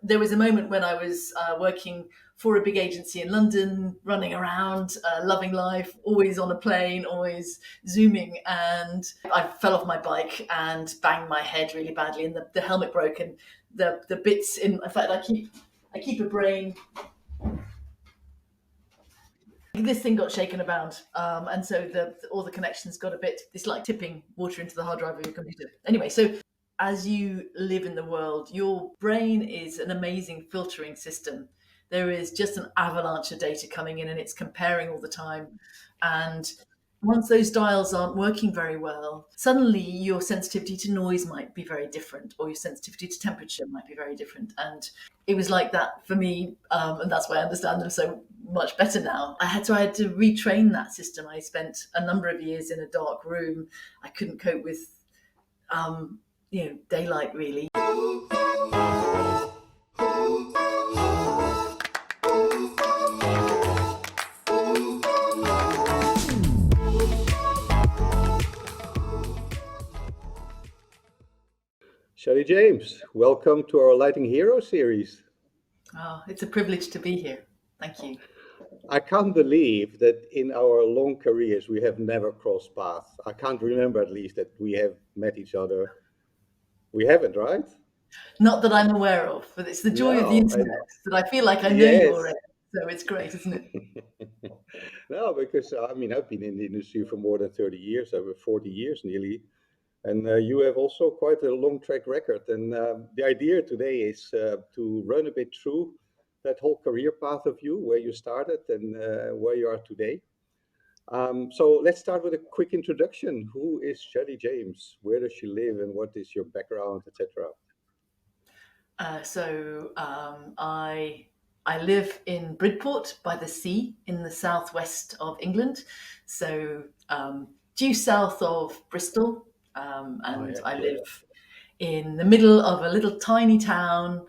there was a moment when I was working for a big agency in London, running around, loving life, always on a plane, always Zooming. And I fell off my bike and banged my head really badly, and the helmet broke, and the bits in fact, I keep a brain. This thing got shaken about, and so all the connections got a bit. It's like tipping water into the hard drive of your computer. Anyway, so as you live in the world, your brain is an amazing filtering system. There is just an avalanche of data coming in, and it's comparing all the time. And once those dials aren't working very well, suddenly your sensitivity to noise might be very different, or your sensitivity to temperature might be very different. And it was like that for me, and that's why I understand them so much better now. I had to retrain that system. I spent a number of years in a dark room. I couldn't cope with daylight, really. Shelley James, welcome to our Lighting Hero series. Oh, it's a privilege to be here. Thank you. I can't believe that in our long careers we have never crossed paths. I can't remember, at least, that we have met each other. We haven't, right? Not that I'm aware of, but it's the joy of the internet that I feel like I know you already. So it's great, isn't it? No, because I've been in the industry for more than 30 years, over 40 years nearly. And you have also quite a long track record. And the idea today is to run a bit through that whole career path of you, where you started and where you are today. So let's start with a quick introduction. Who is Shelley James? Where does she live, and what is your background, etc.? I live in Bridport by the sea in the southwest of England, so due south of Bristol, and I live in the middle of a little tiny town,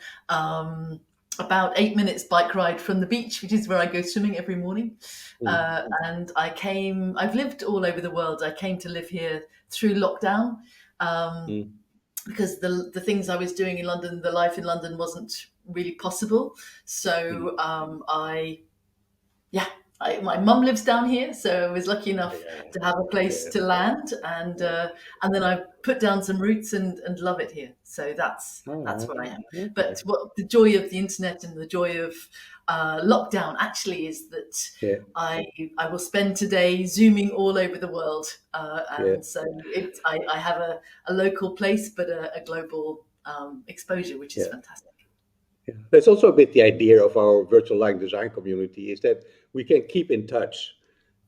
about 8 minutes bike ride from the beach, which is where I go swimming every morning. And I've lived all over the world. I came to live here through lockdown. Because the things I was doing in London, the life in London wasn't really possible. So my mum lives down here, so I was lucky enough to have a place to land, and then I put down some roots and love it here. So that's where I am. Okay. But what the joy of the internet and the joy of lockdown actually is that I will spend today zooming all over the world, so I have a local place but a global exposure, which is fantastic. That's also a bit the idea of our virtual lighting design community, is that we can keep in touch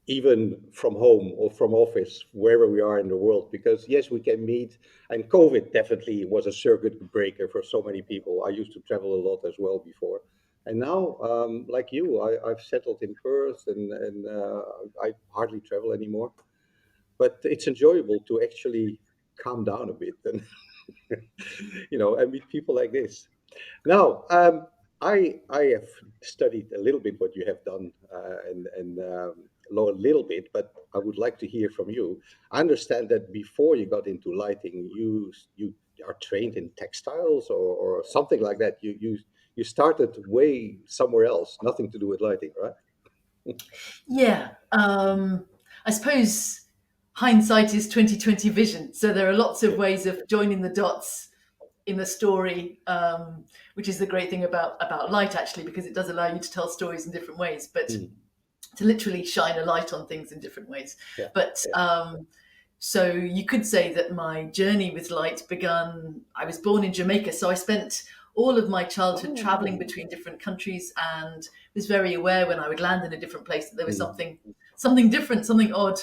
even from home or from office, wherever we are in the world, because yes, we can meet. And COVID definitely was a circuit breaker for so many people. I used to travel a lot as well before. And now, like you, I've settled in Perth, and I hardly travel anymore. But it's enjoyable to actually calm down a bit and, and meet people like this. Now, I have studied a little bit what you have done, and a little bit, but I would like to hear from you. I understand that before you got into lighting, you are trained in textiles or something like that. You started way somewhere else, nothing to do with lighting, right? Yeah, I suppose hindsight is 20/20 vision. So there are lots of ways of joining the dots in a story, which is the great thing about light, actually, because it does allow you to tell stories in different ways, but to literally shine a light on things in different ways. So you could say that my journey with light began. I was born in Jamaica, so I spent all of my childhood traveling between different countries, and was very aware when I would land in a different place that there was something different, something odd,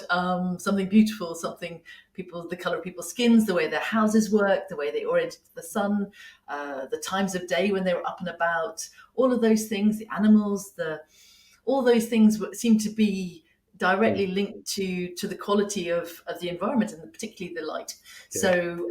something beautiful, the color of people's skins, the way their houses worked, the way they oriented to the sun, the times of day when they were up and about, all of those things, the animals, all those things seem to be directly linked to the quality of the environment, and particularly the light. So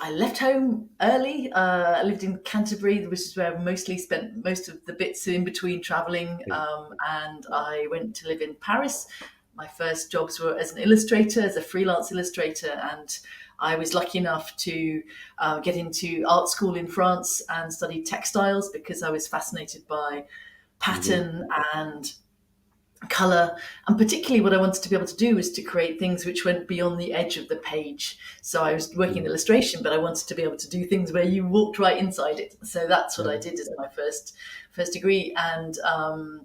I left home early. I lived in Canterbury, which is where I mostly spent most of the bits in between traveling. And I went to live in Paris. My first jobs were as an illustrator, as a freelance illustrator. And I was lucky enough to get into art school in France and study textiles because I was fascinated by Hmm. pattern and color, and particularly what I wanted to be able to do was to create things which went beyond the edge of the page. So I was working in Hmm. illustration, but I wanted to be able to do things where you walked right inside it. So that's what Yeah. I did as my first degree, and I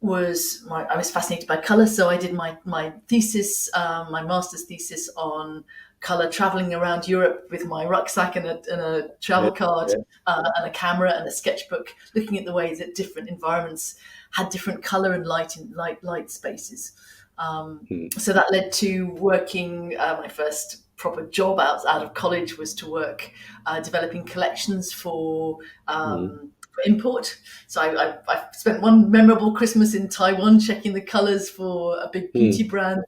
was fascinated by color. So I did my thesis, my master's thesis on color, traveling around Europe with my rucksack and a Yeah. travel card Yeah. and a camera and a sketchbook, looking at the ways that different environments had different color and light spaces. Hmm. So that led to working. My first proper job out of college was to work developing collections Hmm. for import. So I spent one memorable Christmas in Taiwan checking the colors for a big beauty Hmm. brand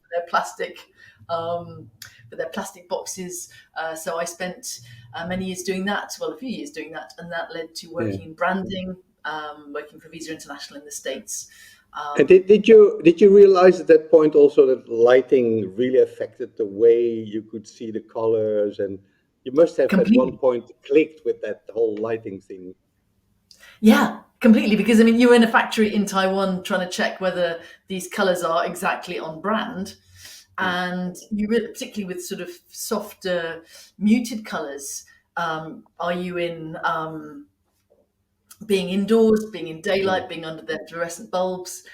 um, for their plastic boxes. So I spent many years doing that, well, a few years doing that, and that led to Yeah. working in branding, working for Visa International in the States. And Um, did you realize at that point also that lighting really affected the way you could see the colors, and you must have at one Completely. point clicked with that whole lighting thing. Yeah, completely. Because I mean, you're in a factory in Taiwan trying to check whether these colors are exactly on brand, Hmm. and you really, particularly with sort of softer, muted colors. Are you in being indoors, being in Hmm. daylight, being under their fluorescent bulbs?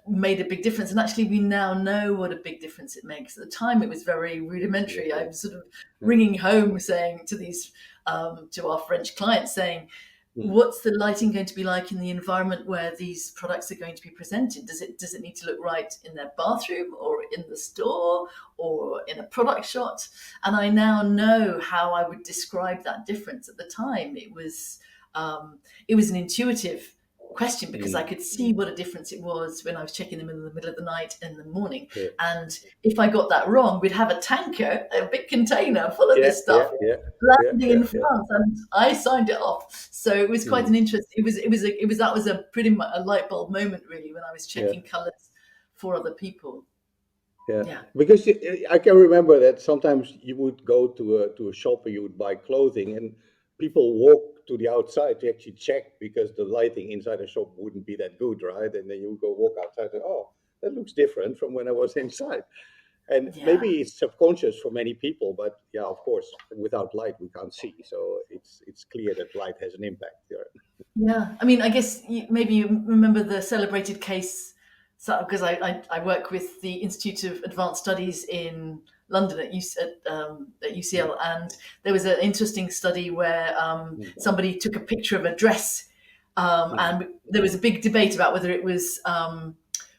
Made a big difference, and actually, we now know what a big difference it makes. At the time, it was very rudimentary. Absolutely. I'm sort of Yeah. ringing home, saying to these to our French clients, saying, Hmm. what's the lighting going to be like in the environment where these products are going to be presented? Does it need to look right in their bathroom or in the store or in a product shot? And I now know how I would describe that difference. At the time, it was an intuitive question because I Hmm. could see what a difference it was when I was checking them in the middle of the night and in the morning. Yeah. And if I got that wrong, we'd have a tanker, a big container full of Yeah. this Yeah. stuff Yeah. Yeah. landing Yeah. in Yeah. France, and I signed it off. So it was quite an Hmm. interest. It was that was a pretty much a light bulb moment really when I was Yeah. checking colours for other people. Yeah, Yeah, because I can remember that sometimes you would go to a shop and you would buy clothing, and people walk to the outside to actually check because the lighting inside the shop wouldn't be that good, right? And then you would go walk outside and oh, that looks different from when I was inside. And yeah, maybe it's subconscious for many people, but yeah, of course, without light we can't see, so it's clear that light has an impact. Yeah. yeah. I mean, I guess maybe you remember the celebrated case, because I work with the Institute of Advanced Studies in London at UCL, and there was an interesting study where Mm, somebody took a picture of a dress, mm, and there was a big debate about whether it was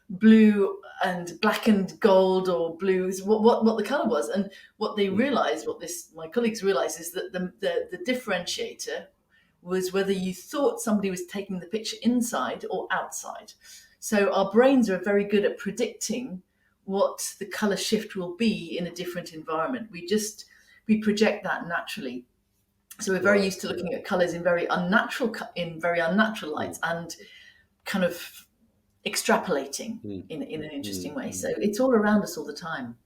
blue and black and gold or blues, what the color was. And what they mm, realized, what this my colleagues realized, is that the differentiator was whether you thought somebody was taking the picture inside or outside. So our brains are very good at predicting what the color shift will be in a different environment. We project that naturally. So we're very right. used to looking at colors in very unnatural Mm, lights, and kind of extrapolating mm, in an mm, interesting way. So mm. it's all around us all the time.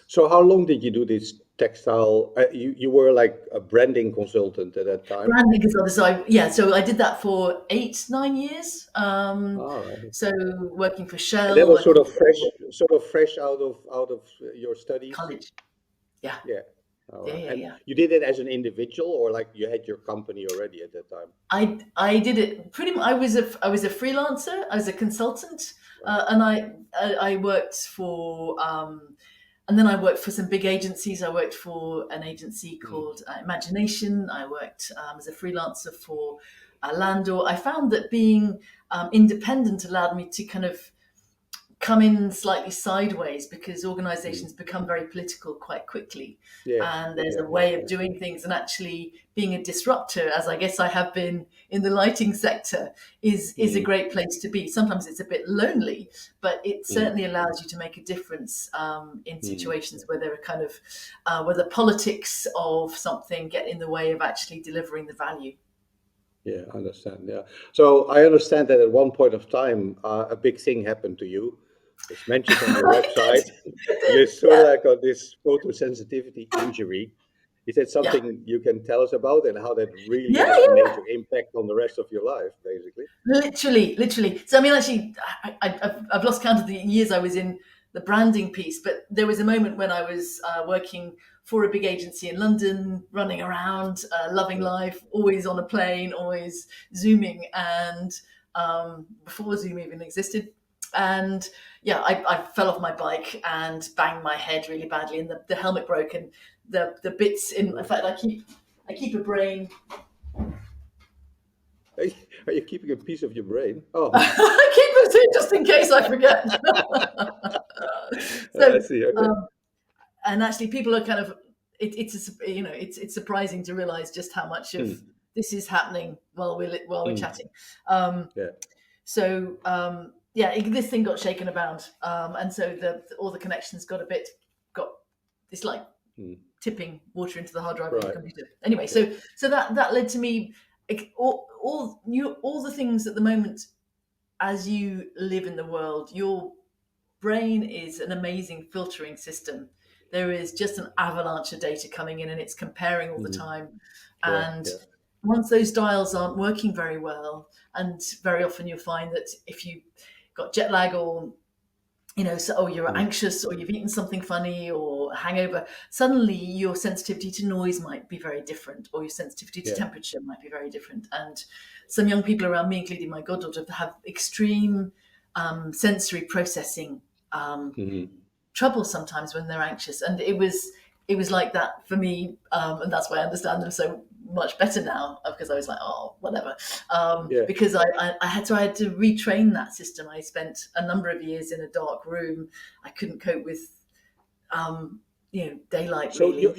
So how long did you do this textile? You were like a branding consultant at that time. Branding is other side. Yeah, so I did that for 8, 9 years. All right. So working for And that Shell, was working for sort of fresh out of your studies. college. Yeah, Yeah. All yeah, right. yeah, And yeah. you did it as an individual, or like you had your company already at that time? I did it pretty much. I was a freelancer. I was a consultant, Right. and I worked for and then I worked for some big agencies. I worked for an agency Mm, called Imagination. I worked as a freelancer for Landor. I found that being independent allowed me to kind of come in slightly sideways because mm. organizations become very political quite quickly, Yeah. and there's Yeah. a Yeah. way of Yeah. doing things, and actually being a disruptor, as I guess I have been in the lighting sector, is a Mm, great place to be. Sometimes it's a bit lonely, but it mm, certainly allows you to make a difference in mm. situations where there are kind of where the politics of something get in the way of actually delivering the value. Yeah, I understand. Yeah. So I understand that at one point of time, a big thing happened to you. It's mentioned on your website. Good. You're sort of Yeah, like on this photosensitivity injury. Is that yeah, something you can tell us about and how that really yeah, has a yeah. major impact on the rest of your life, basically? Literally, literally. So I mean, actually, I've lost count of the years I was in the branding piece, but there was a moment when I was working for a big agency in London, running around, loving Mm. life, always on a plane, always zooming, and before Zoom even existed. And yeah, I fell off my bike and banged my head really badly, and the helmet broke, and the bits in Oh. fact, I keep a brain. Are you keeping a piece of your brain? Oh, I keep it just in case I forget. I So, see. Okay. um, and actually, people are kind of it's surprising to realize just how much of Hmm. this is happening while we're Hmm. chatting. Um, Yeah. yeah, this thing got shaken about, and so all the connections got this like Hmm. tipping water into the hard drive of your Right. computer. Anyway, Yeah. so that led to me all the things at the moment as you live in the world, your brain is an amazing filtering system. There is just an avalanche of data coming in and it's comparing all the Hmm. time. Yeah. And Yeah. once those dials aren't working very well, and very often you'll find that if you got jet lag or you're Hmm. anxious or you've eaten something funny or a hangover, suddenly your sensitivity to noise might be very different or your sensitivity to Yeah. temperature might be very different. And some young people around me, including my goddaughter, have extreme sensory processing um, Hmm. trouble sometimes when they're anxious, and it was like that for me, and that's why I understand them so much better now, because I was like, oh, whatever, Yeah. because I had to retrain that system. I spent a number of years in a dark room. I couldn't cope with daylight So really.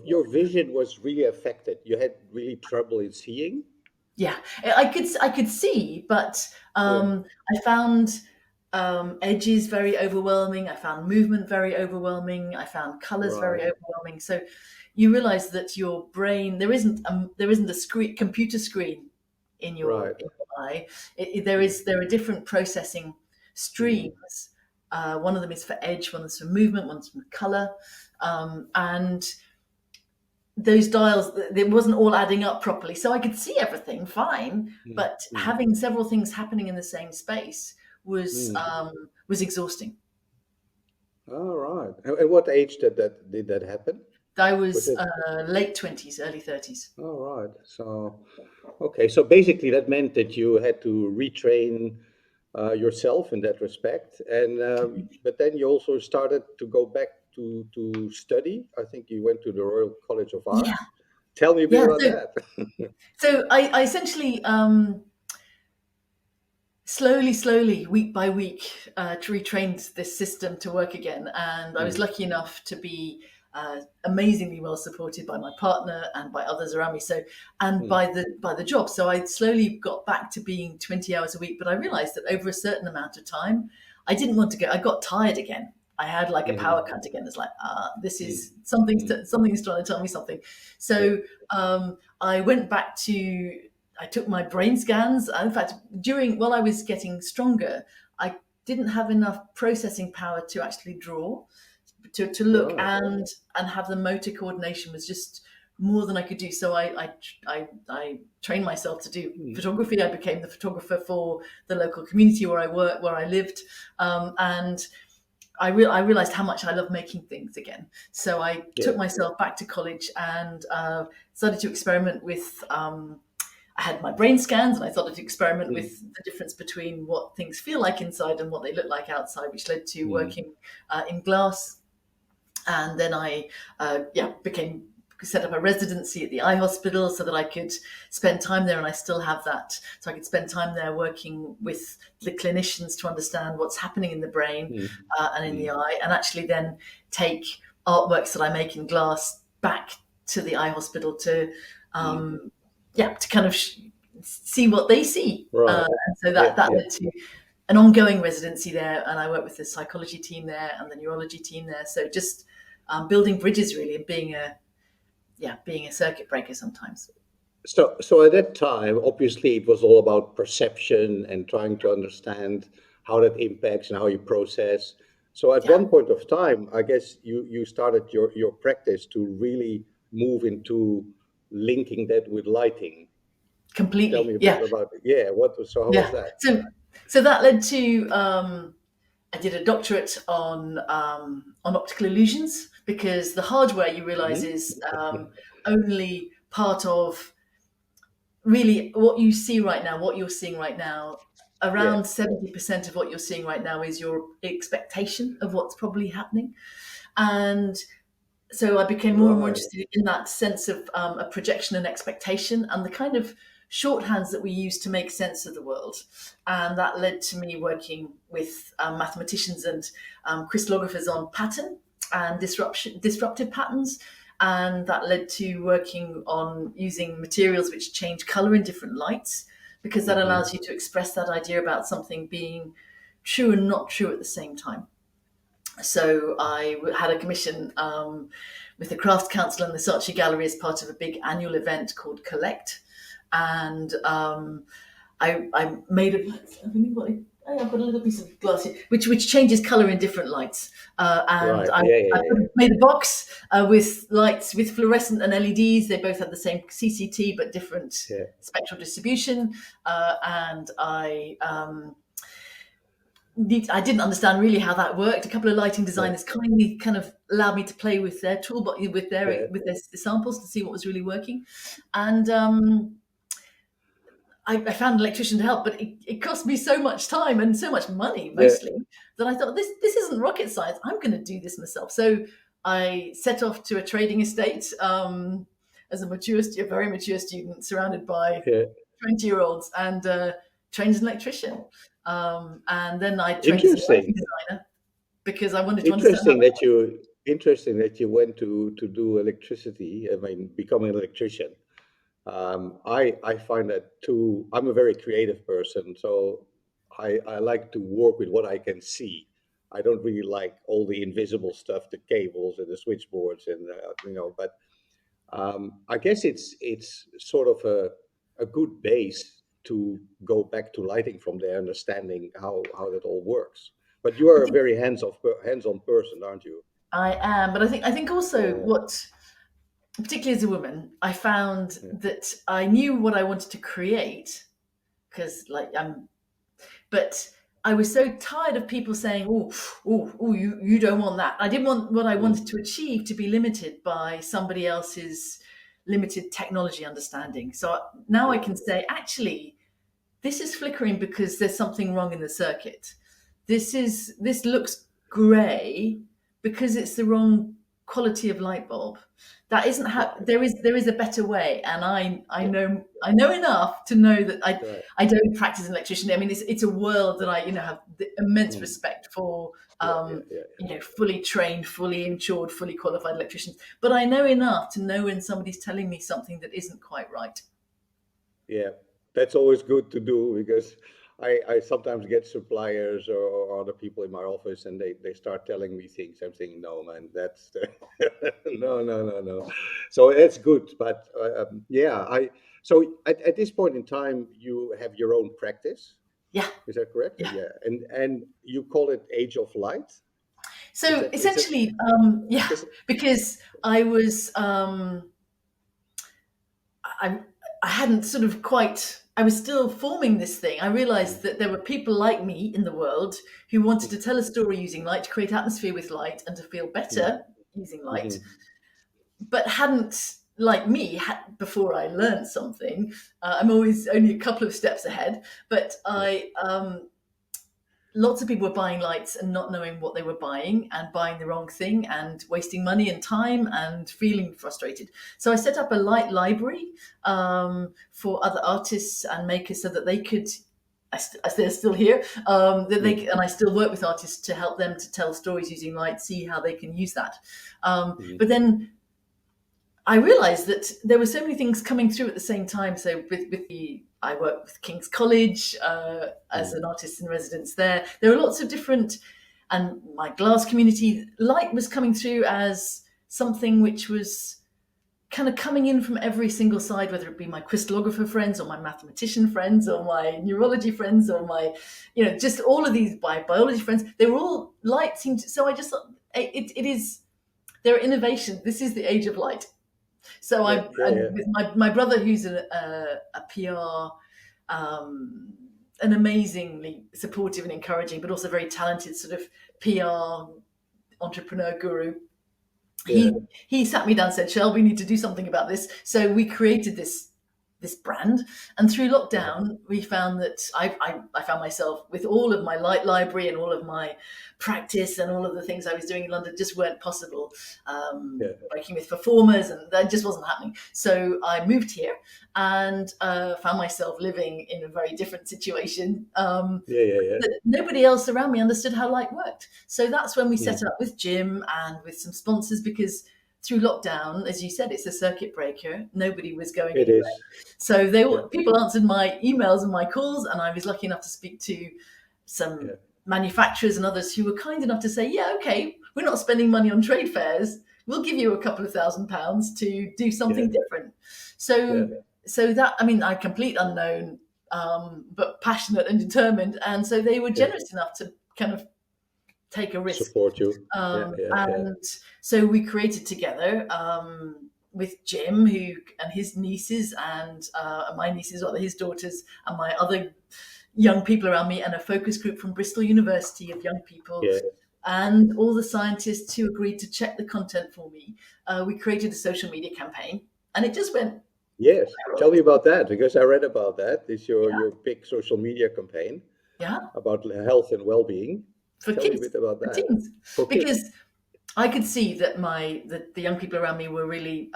your vision was really affected. You had really trouble in seeing. Yeah, I could see, but Yeah. I found edges very overwhelming. I found movement very overwhelming. I found colors very Right. overwhelming. So you realize that your brain there isn't a computer screen Right. in your eye. There are different processing Hmm. streams. One of them is for edge, one is for movement, one's for color, and those dials, it wasn't all adding up properly. So I could see everything fine, Hmm. but Hmm. having several things happening in the same space Hmm. was exhausting. All right. And what age did that happen? I Was was it? late 20s, early 30s. All right. So, okay. So basically, that meant that you had to retrain yourself in that respect, and but then you also started to go back to study. I think you went to the Royal College of Yeah, Art. Tell me a bit yeah. about So, that. so I essentially slowly, week by week, retrained this system to work again. And I was Hmm. lucky enough to be amazingly well supported by my partner and by others around me. So, and Hmm. by the job. So I slowly got back to being 20 hours a week. But I realized that over a certain amount of time, I didn't want to go. I got tired again. I had like a power Hmm. cut again. It's like, this Hmm. is Hmm. something's trying to tell me something. Yeah. So I went back to I took my brain scans. In fact, while I was getting stronger, I didn't have enough processing power to actually draw, to look Right. and have the motor coordination was just more than I could do. So I trained myself to do Hmm. photography. I became the photographer for the local community where I lived, and I realized how much I love making things again. So I Yeah. took myself back to college and started to experiment with. I had my brain scans and I started to experiment Hmm. with the difference between what things feel like inside and what they look like outside, which led to Hmm. working in glass. And then I, became set up a residency at the eye hospital so that I could spend time there, and I still have that. So I could spend time there working with the clinicians to understand what's happening in the brain Hmm. and in Hmm. the eye, and actually then take artworks that I make in glass back to the eye hospital to Hmm. to kind of see what they see. Right. And so Yeah. that Yeah. led to an ongoing residency there, and I work with the psychology team there and the neurology team there. So just building bridges really, and being a circuit breaker sometimes. So at that time, obviously, it was all about perception and trying to understand how that impacts and how you process. So at Yeah, one point of time, I guess you started your practice to really move into linking that with lighting. Tell me completely. a bit Yeah, about it. Yeah, so how was yeah. that? So that led to I did a doctorate on optical illusions, because the hardware, you realize, Hmm. is only part of really what you see right now, what you're seeing right now. Yeah. Around 70% of what you're seeing right now is your expectation of what's probably happening. And so I became more and more Right. interested in that sense of a projection and expectation, and the kind of shorthands that we use to make sense of the world. And that led to me working with mathematicians and crystallographers on pattern and disruptive patterns. And that led to working on using materials which change color in different lights, because that Hmm. allows you to express that idea about something being true and not true at the same time. So I had a commission with the Crafts Council and the Saatchi Gallery as part of a big annual event called Collect, and I made a. I've got a little piece of glass here, which changes color in different lights, and Right. Yeah, yeah, I yeah. made a box with lights with fluorescent and LEDs. They both had the same CCT but different Yeah. spectral distribution, and I didn't understand really how that worked. A couple of lighting No. designers kindly kind of allowed me to play with their tool, but Yeah. with their samples to see what was really working. And I found an electrician to help, but it cost me so much time and so much money, Yeah. mostly, that I thought this isn't rocket science. I'm going to do this myself. So I set off to a trading estate as a very mature student, surrounded by Yeah. 20-year-olds, and trained as an electrician. And then I trained as a lighting Interesting. designer because I wanted to understand how. Interesting that you interesting that you went to do electricity. I mean, become an electrician. I find that too. I'm a very creative person, so I like to work with what I can see. I don't really like all the invisible stuff, the cables and the switchboards, and But I guess it's sort of a good base to go back to lighting from there, understanding how that all works. But you I are a think very hands-on person, aren't you? I am, but I think also Yeah, what, particularly as a woman, I found yeah, that I knew what I wanted to create, because like but I was so tired of people saying, "Oh, you don't want that." I didn't want what I mm, wanted to achieve to be limited by somebody else's limited technology understanding. So now I yeah, can say, actually, this is flickering because there's something wrong in the circuit. This looks grey because it's the wrong quality of light bulb. That isn't how right, there is a better way, and yeah, I know enough to know that right, I don't practice an electrician. I mean, it's a world that I have the immense mm, respect for. yeah, yeah, yeah, Fully trained, fully insured, fully qualified electricians. But I know enough to know when somebody's telling me something that isn't quite right. yeah. That's always good to do because I sometimes get suppliers or other people in my office and they start telling me things. I'm thinking, no, man, that's no, no, no, no. So that's good. But yeah, so at this point in time, you have your own practice. Yeah, Is that correct? yeah. Yeah. And you call it Age of Light? So Is that essentially, yeah, is because I, I hadn't sort of quite, I was still forming this thing. I realized that there were people like me in the world who wanted to tell a story using light, to create atmosphere with light, and to feel better using light, mm-hmm. but hadn't, like me, before I learned something. I'm always only a couple of steps ahead, but lots of people were buying lights and not knowing what they were buying, and buying the wrong thing and wasting money and time and feeling frustrated. So I set up a light library for other artists and makers so that they could. They're still here. That they and I still work with artists to help them to tell stories using light, see how they can use that. But then I realized that there were so many things coming through at the same time. So I work with King's College as an artist in residence there. There were lots of different, and my glass community, light was coming through as something which was kind of coming in from every single side, whether it be my crystallographer friends or my mathematician friends or my neurology friends or my, just all of these biology friends. They were all light seemed. So I just thought it is, there are innovations. This is the age of light. So Yeah, yeah, and yeah, with my brother, who's a PR, an amazingly supportive and encouraging, but also very talented sort of PR entrepreneur guru. yeah, He sat me down and said, "Shell, we need to do something about this." So we created this brand, and through uh-huh, lockdown we found that I found myself with all of my light library and all of my practice and all of the things I was doing in London just weren't possible, yeah, working with performers, and that just wasn't happening. So I moved here and found myself living in a very different situation, yeah, yeah, yeah. that nobody else around me understood how light worked. So that's when we set Mm. up with Jim and with some sponsors, because through lockdown, as you said, it's a circuit breaker. Nobody was going It anywhere. is. So Yeah, people answered my emails and my calls, and I was lucky enough to speak to some yeah, manufacturers and others who were kind enough to say, yeah, okay, we're not spending money on trade fairs. We'll give you a couple of £1,000 to do yeah, something different. yeah, So that, I mean, I complete unknown, but passionate and determined. And so they were yeah. generous enough to kind of take a risk. Support you. Yeah, yeah, yeah, And so we created together, with Jim, who and his nieces and my nieces, or his daughters, and my other young people around me, and a focus group from Bristol University of young people, yeah. and all the scientists who agreed to check the content for me. We created a social media campaign, and it just went Yes. viral. Tell me about that because I read about that. It's Yeah, your big social media campaign yeah, about health and well-being. for Tell me a kids, bit about for that. teens, For kids. because I could see that the young people around me were really,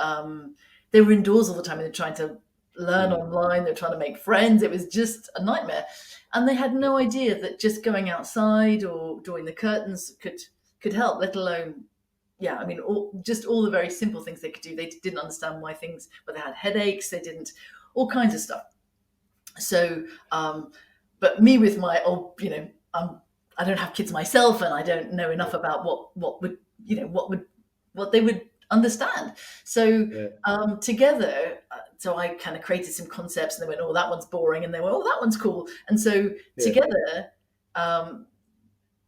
they were indoors all the time, and they're trying to learn Mm. online, they're trying to make friends. It was just a nightmare. And they had Yeah, no idea that just going outside or drawing the curtains could help, let alone, yeah, I mean, just all the very simple things they could do. They didn't understand why they had headaches, they didn't, all kinds of stuff. So, but me with my old, I don't have kids myself, and I don't know enough about what would, what they would understand. So yeah, together, so I kind of created some concepts, and they went, "Oh, that one's boring," and they went, "Oh, that one's cool." And so yeah, together, um,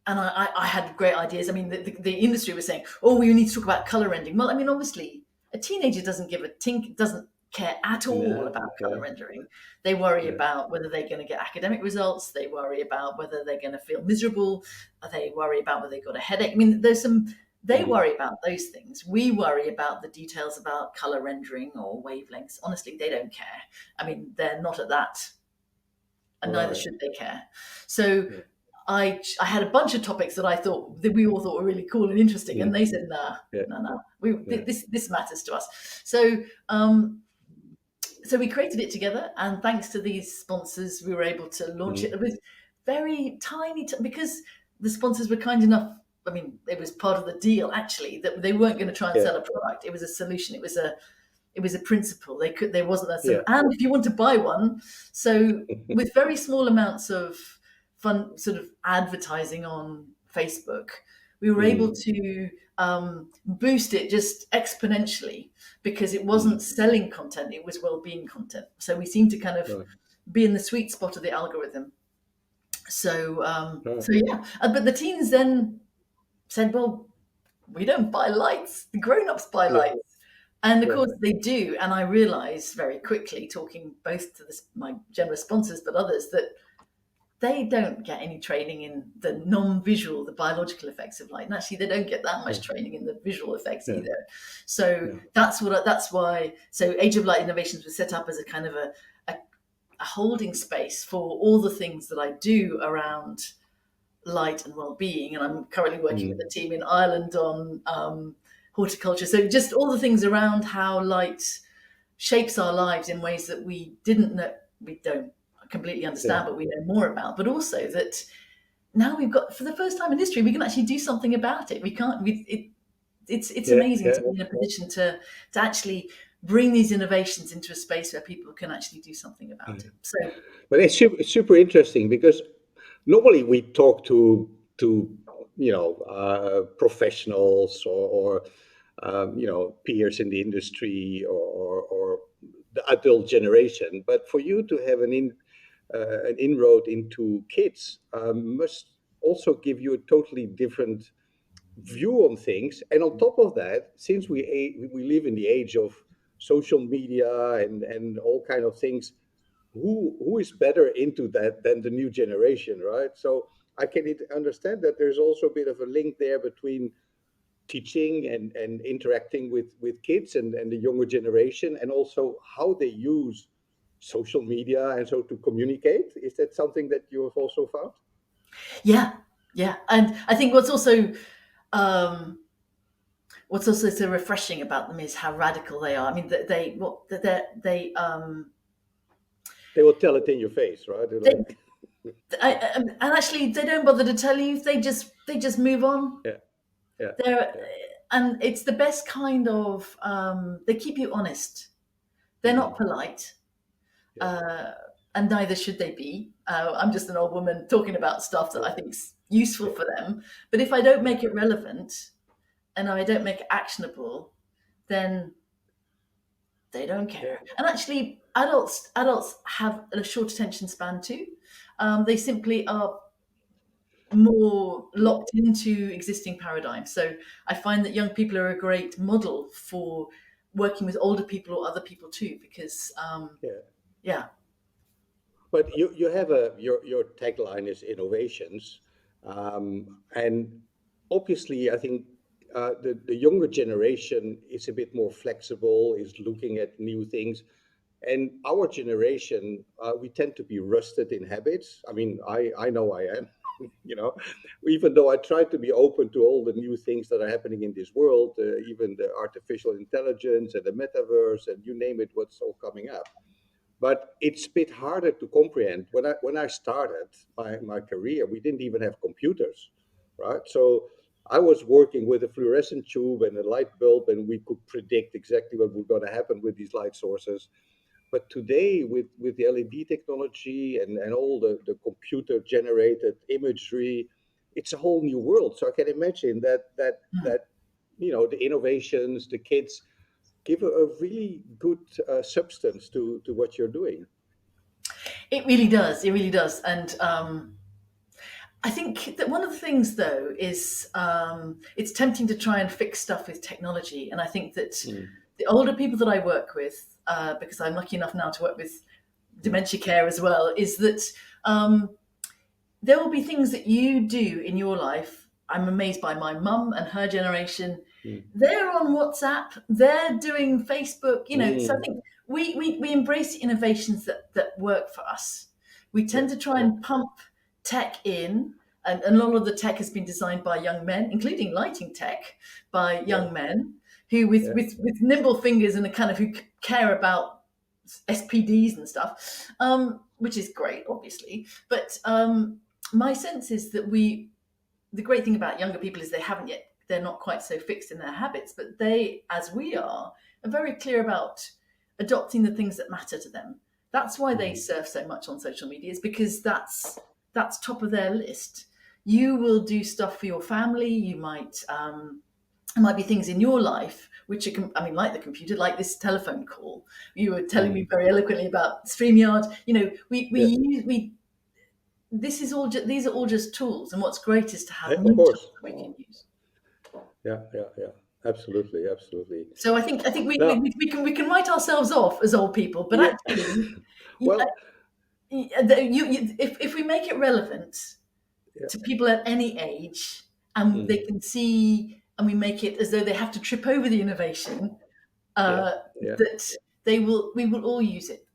and I had great ideas. I mean, the industry was saying, "Oh, we need to talk about color rendering." Well, I mean, obviously, a teenager doesn't give a tink, doesn't care at all no, about yeah, color rendering. They worry yeah, about whether they're going to get academic results. They worry about whether they're going to feel miserable. They worry about whether they've got a headache. I mean, there's some. They mm, worry about those things. We worry about the details about color rendering or wavelengths. Honestly, they don't care. I mean, they're not at that, and neither right, should they care. So yeah, I had a bunch of topics that I thought that we all thought were really cool and interesting, and mm, they said, "Nah, yeah, no, no, yeah, this matters to us." So um, so we created it together, and thanks to these sponsors, we were able to launch mm, it with very tiny, because the sponsors were kind enough. I mean, it was part of the deal actually that they weren't going to try and yeah, sell a product. It was a solution. It was a principle. There wasn't a sort yeah, of, and if you want to buy one, so with very small amounts of fun sort of advertising on Facebook, we were able mm, to boost it just exponentially, because it wasn't mm, selling content, it was well-being content. So we seemed to kind of right, be in the sweet spot of the algorithm. right, So yeah, but the teens then said, "Well, we don't buy lights. The grown-ups buy yeah, lights." And of yeah, course they do. And I realized very quickly, talking both to my generous sponsors, but others, that they don't get any training in the non-visual, the biological effects of light. And actually, they don't get that yeah, much training in the visual effects yeah, either. So yeah, that's why. So Age of Light Innovations was set up as a kind of a holding space for all the things that I do around light and well-being. And I'm currently working with mm, a team in Ireland on horticulture. So just all the things around how light shapes our lives in ways that we don't completely yeah, understand, but we know more about. But also that now we've got, for the first time in history, we can actually do something about it. We can't. It's yeah, amazing yeah. to be in a position to actually bring these innovations into a space where people can actually do something about Yeah. it. So But it's super interesting because normally we talk to professionals or peers in the industry or the adult generation. But for you to have an inroad into kids must also give you a totally different view on things. And on top of that, since we live in the age of social media and all kind of things, who is better into that than the new generation, right? So I can understand that there's also a bit of a link there between teaching and interacting with kids and the younger generation, and also how they use social media and so to communicate. Is that something that you have also found? Yeah, yeah. And I think um, what's also so refreshing about them is how radical they are. I mean, They will tell it in your face, right? They're they like, and actually they don't bother to tell you. They just move on. yeah, yeah, They're yeah. and it's the best kind of. They keep you honest. They're not Mm, polite, yeah, uh, and neither should they be. I'm just an old woman talking about stuff that yeah, I think's useful yeah, for them. But if I don't yeah, make it relevant and I don't make it actionable, then they don't yeah. care. And actually, adults have a short attention span too. They simply are more locked into existing paradigms. So I find that young people are a great model for working with older people or other people too, because Yeah. yeah. But you have your tagline is innovations, and obviously I think the younger generation is a bit more flexible, is looking at new things, and our generation we tend to be rusted in habits. I mean, I know I am, you know, even though I try to be open to all the new things that are happening in this world, even the artificial intelligence and the metaverse and you name it, what's all coming up, but it's a bit harder to comprehend. When I started my career, we didn't even have computers, right? So I was working with a fluorescent tube and a light bulb, and we could predict exactly what was going to happen with these light sources. But today, with the LED technology and all the computer generated imagery, it's a whole new world. So I can imagine that the innovations, the kids give a really good substance to what you're doing. It really does. It really does. And I think that one of the things, though, is it's tempting to try and fix stuff with technology. And I think that Mm, the older people that I work with, because I'm lucky enough now to work with mm, dementia care as well, is that there will be things that you do in your life. I'm amazed by my mum and her generation. mm, They're on WhatsApp, they're doing Facebook, so I mm. think we embrace innovations that work for us. We Yeah, tend to try yeah, and pump tech in, and a lot of the tech has been designed by young men, including lighting tech by yeah, young men who with yeah, with nimble fingers and a kind of who care about SPDs and stuff, which is great, obviously. But my sense is that the great thing about younger people is they're not quite so fixed in their habits, but they, as we are very clear about adopting the things that matter to them. That's why they mm, surf so much on social media, is because that's top of their list. You will do stuff for your family. You might there might be things in your life which are, I mean, like the computer, like this telephone call. You were telling me mm. very eloquently about StreamYard. Yeah, We this is all these are all just tools, and what's great is to have of new tools course. that we can use. Yeah, yeah, yeah. Absolutely, absolutely. So I think Now, we can write ourselves off as old people, but yeah. actually, you, Well, if we make it relevant yeah, to people at any age, and they mm, can see, and we make it as though they have to trip over the innovation, yeah, uh, yeah. that we will all use it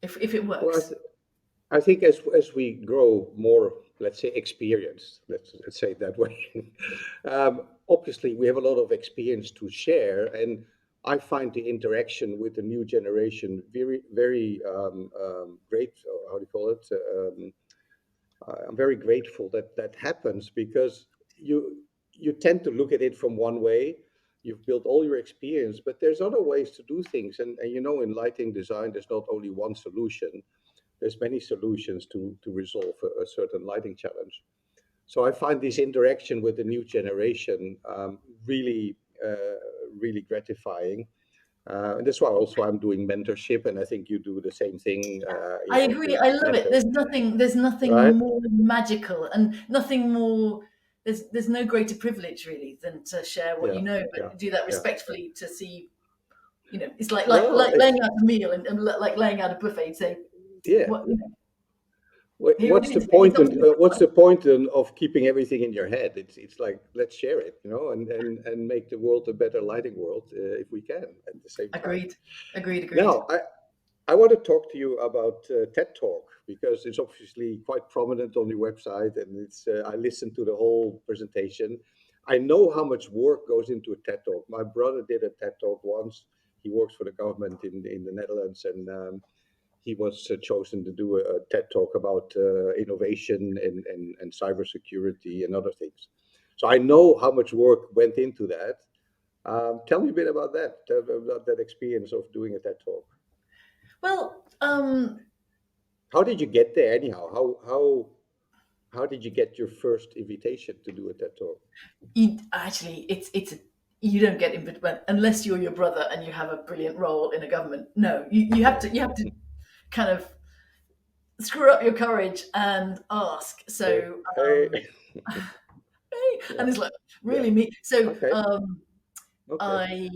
if it Well, works. I think as we grow more, let's say, experienced, let's say it that way, obviously we have a lot of experience to share, and I find the interaction with the new generation very, very great. How do you call it? I'm very grateful that that happens because you tend to look at it from one way. You've built all your experience, but there's other ways to do things, and in lighting design, there's not only one solution, there's many solutions to resolve a certain lighting challenge. So I find this interaction with the new generation really really gratifying. And that's why also I'm doing mentorship, and I think you do the same thing. I agree. To I love it. mentor, There's nothing right? more magical and nothing more. There's no greater privilege really than to share what Yeah, you know, yeah, but do that yeah. respectfully to see. It's like like Well, like laying out a meal and like laying out a buffet. Say yeah. what here it What's the is. It's point? obviously What's the point of keeping everything in your head? It's like let's share it, and make the world a better lighting world if we can at the same time. agreed, agreed, agreed. Now, I want to talk to you about TED Talk because it's obviously quite prominent on your website, and it's I listened to the whole presentation. I know how much work goes into a TED Talk. My brother did a TED Talk once. He works for the government in the Netherlands, and he was chosen to do a TED Talk about innovation and cybersecurity and other things. So I know how much work went into that. Tell me a bit about that, about that experience of doing a TED Talk. Well, How did you get there anyhow? How did you get your first invitation to do a TED Talk? actually, you don't get in unless you're your brother and you have a brilliant role in a government. No, you have Yeah. to kind of screw up your courage and ask. Hey, So, hey. and Yeah, it's like yeah. really me. So, Okay, okay. I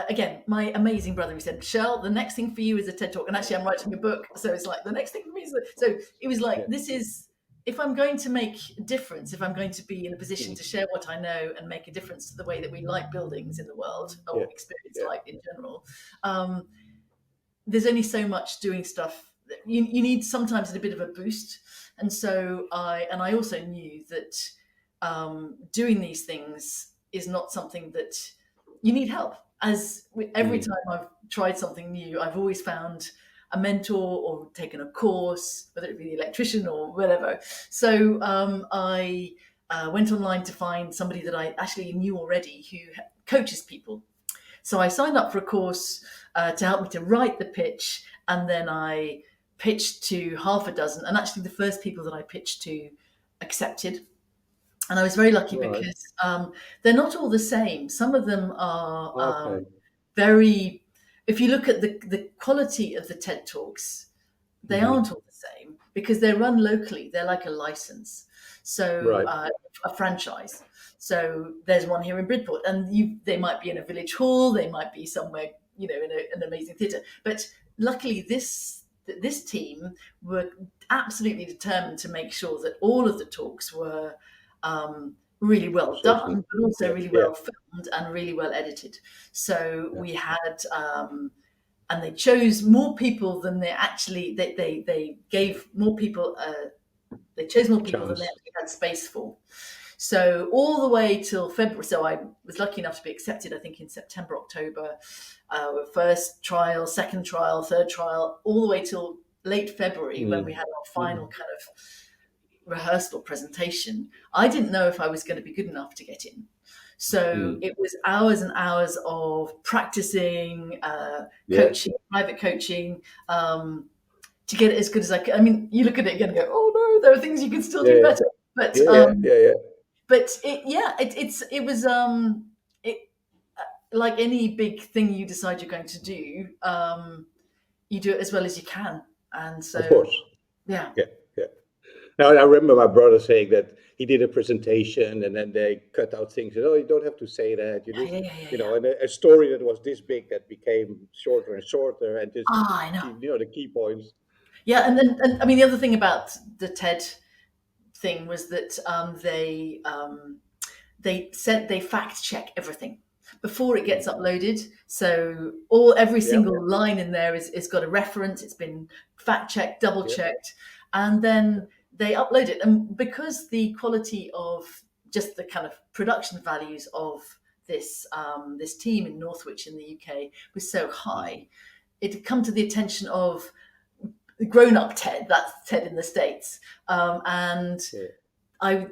again, my amazing brother, he said, "Shell, the next thing for you is a TED talk." And actually, I'm writing a book, so it's like the next thing for me is so. It was like Yeah. this is if I'm going to make a difference, if I'm going to be in a position Mhm. to share what I know and make a difference to the way that we light buildings in the world Yeah, or experience yeah. light in general, um, there's only so much doing stuff. You need sometimes a bit of a boost, and so I also knew that doing these things is not something that you need help. As every Mm. time I've tried something new, I've always found a mentor or taken a course, whether it be the electrician or whatever. So I went online to find somebody that I actually knew already who coaches people. So I signed up for a course to help me to write the pitch, and then I pitched to half a dozen. And actually, the first people that I pitched to accepted. And I was very lucky Right. because they're not all the same. Some of them are Okay. very, if you look at the quality of the TED Talks, they Hmm. aren't all the same because they're run locally. They're like a license, so Right. a franchise. So there's one here in Bridport, and they might be in a village hall, they might be somewhere, in an amazing theatre. But luckily, this team were absolutely determined to make sure that all of the talks were really well Certain. done, but also Yeah, really yeah, well filmed and really well edited. So yeah. we had and they chose more people than they gave more people they chose more people than they Chance. actually had space for. So all the way till February. So I was lucky enough to be accepted, I think, in September, October. First trial, second trial, third trial, all the way till late February when we Mm. had our final Mm. kind of rehearsal presentation. I didn't know if I was going to be good enough to get in. So Mm. it was hours and hours of practicing, Yeah, coaching, private coaching, to get it as good as I could. I mean, you look at it again and go, "Oh no, there are things you can still do yeah, better." But yeah, yeah, yeah, yeah. it was it like any big thing you decide you're going to do, you do it as well as you can, and Of so course. yeah, Yeah, yeah. Now, I remember my brother saying that he did a presentation and then they cut out things. And, oh, you don't have to say that. You yeah, just, yeah, yeah, yeah, yeah. and a story that was this big that became shorter and shorter and just, Ah, I know. the key points. Yeah, Yeah. and I mean the other thing about the TED thing was that they said they fact check everything before it gets Mm. uploaded. So every Yeah, single line in there is got a reference. It's been fact checked, double yeah, checked, and yeah. then they upload it. And because the quality of just the kind of production values of this team in Northwich in the UK was so Mm. high, it had come to the attention of grown-up TED. That's TED in the States, and Yeah.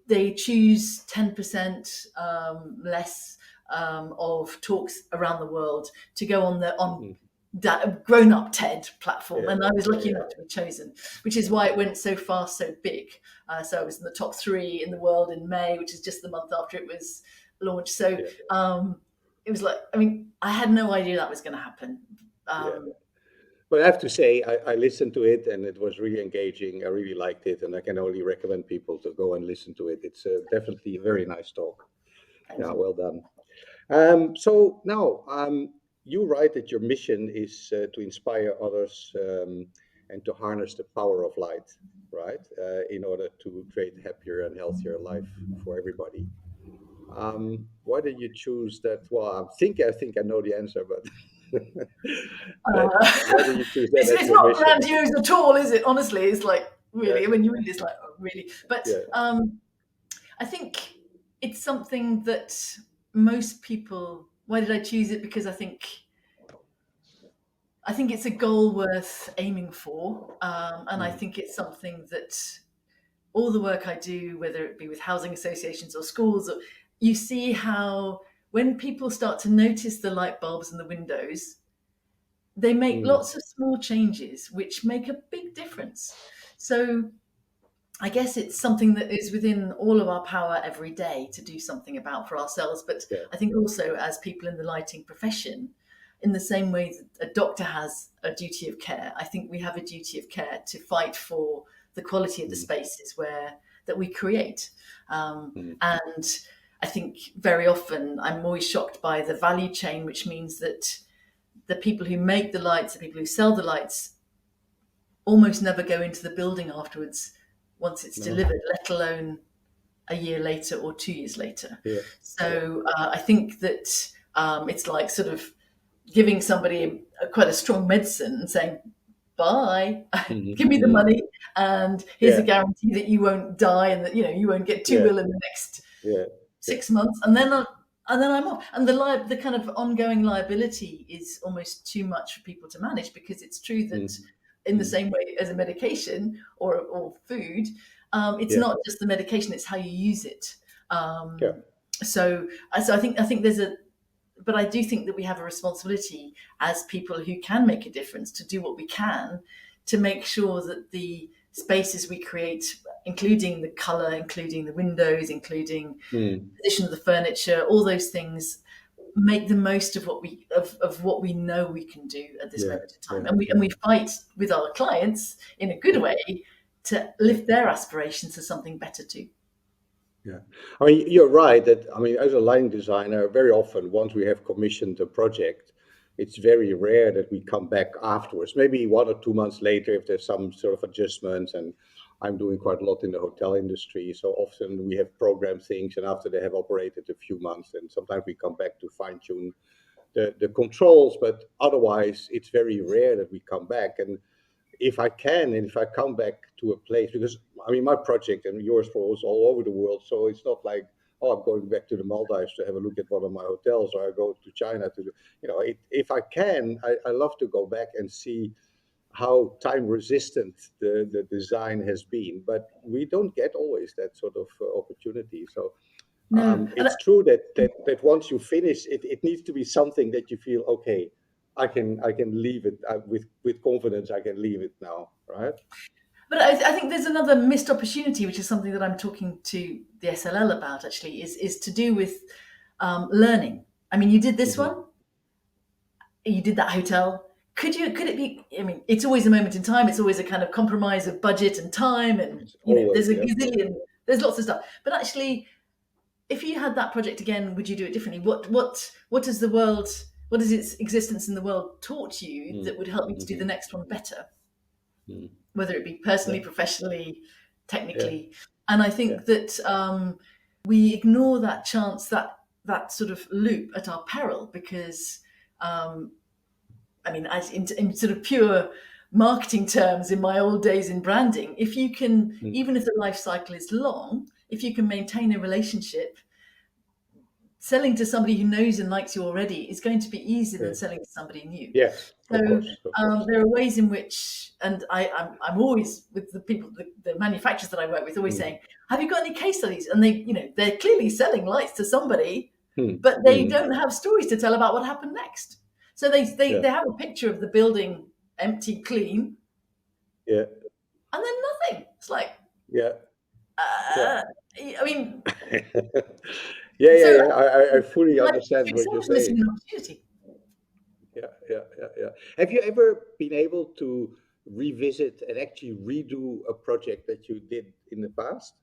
they choose 10% less of talks around the world to go on the on Mm. that grown-up TED platform, Yeah, and I was yeah, lucky yeah, enough to be chosen, which is why it went so fast, so big. So I was in the top 3 in the world in May, which is just the month after it was launched. So yeah. um, it was like, I mean, I had no idea that was going to happen. Yeah. Um, But I have to say, I listened to it and it was really engaging. I really liked it, and I can only recommend people to go and listen to it. It's definitely a very nice talk. Thank Yeah, you. well done. So now, you write that your mission is to inspire others and to harness the power of light, right? In order to create happier and healthier life for everybody. Why did you choose that? Well, I think I know the answer, but but Uh, why did you choose that as it's your not mission? grandiose at all, is it? Honestly, it's like Yeah, really. When you read it, it's like oh, really. But yeah. I think it's something that most people. Why did I choose it? Because I think it's a goal worth aiming for, and I Mm, think it's something that all the work I do, whether it be with housing associations or schools, you see how when people start to notice the light bulbs in the windows, they make mm, lots of small changes which make a big difference. So I guess it's something that is within all of our power every day to do something about for ourselves. But yeah. I think also as people in the lighting profession, in the same way that a doctor has a duty of care, I think we have a duty of care to fight for the quality of the Mm, spaces where that we create. mm, And I think very often I'm always shocked by the value chain, which means that the people who make the lights, the people who sell the lights, almost never go into the building afterwards once it's no. delivered, let alone a year later or 2 years later. Yeah. Yeah. So I think that it's like sort of giving somebody quite a strong medicine and saying, bye, Hmm. give me the Hmm. money, and here's a Yeah. guarantee that you won't die and that you won't get too Yeah. ill in the next Yeah. Yeah. 6 months, and then I'm off. And the kind of ongoing liability is almost too much for people to manage because it's true that Mm, in the mm, same way as a medication or food, it's yeah. not just the medication; it's how you use it. Yeah. So I think there's a but I do think that we have a responsibility as people who can make a difference to do what we can to make sure that the spaces we create, including the color, including the windows, including Mm, the position of the furniture, all those things, make the most of what we know we can do at this yeah. moment in time, Yeah. and we fight with our clients in a good Yeah. way to Yeah. lift their aspirations to something better too. Yeah. I mean, you're right that, I mean, as a line designer, very often once we have commissioned a project, it's very rare that we come back afterwards. Maybe 1 or 2 months later, if there's some sort of adjustments. And I'm doing quite a lot in the hotel industry, so often we have programmed things, and after they have operated a few months, and sometimes we come back to fine tune the controls. But otherwise, it's very rare that we come back. And if I can, and if I come back to a place, because I mean, my project and yours was all over the world, so it's not like, oh, I'm going back to the Maldives to have a look at one of my hotels, or I go to China to, if I can, I love to go back and see how time resistant the design has been. But we don't get always that sort of opportunity. So No, and it's true that once you finish it, it needs to be something that you feel okay. I can leave it with confidence. I can leave it now, right? But I think there's another missed opportunity, which is something that I'm talking to the SLL about. Actually, is to do with learning. I mean, you did this Hmm. one, you did that hotel. Could it be? I mean, it's always a moment in time. It's always a kind of compromise of budget and time, and It's there's always, a yeah, yeah. gazillion, there's lots of stuff. But actually, if you had that project again, would you do it differently? What does the world? What has its existence in the world taught you Mm, that would help you to do the hmm, next one better? mm, Whether it be yeah, personally, professionally, yeah, technically. And I yeah. think that we ignore that chance, that sort of loop at our peril, because um, I mean, in sort of pure marketing terms, in my old days in branding, if you can, Mm, even if the life cycle is long, if you can maintain a relationship, selling to somebody who knows and likes you already is going to be easier than yeah. selling to somebody new. Yes, of So course, of course. there are ways in which, and I'm always with the people, the manufacturers that I work with, always Mm, saying, "Have you got any case studies?" And they're clearly selling lights to somebody, mm, but they mm, don't have stories to tell about what happened next. So yeah, they have a picture of the building empty, clean, yeah, and then nothing. It's like, yeah, yeah. uh, I mean, Yeah, yeah, So yeah. I fully life understand what you're itself is missing saying. an opportunity. Yeah, yeah, yeah, yeah. Have you ever been able to revisit and actually redo a project that you did in the past?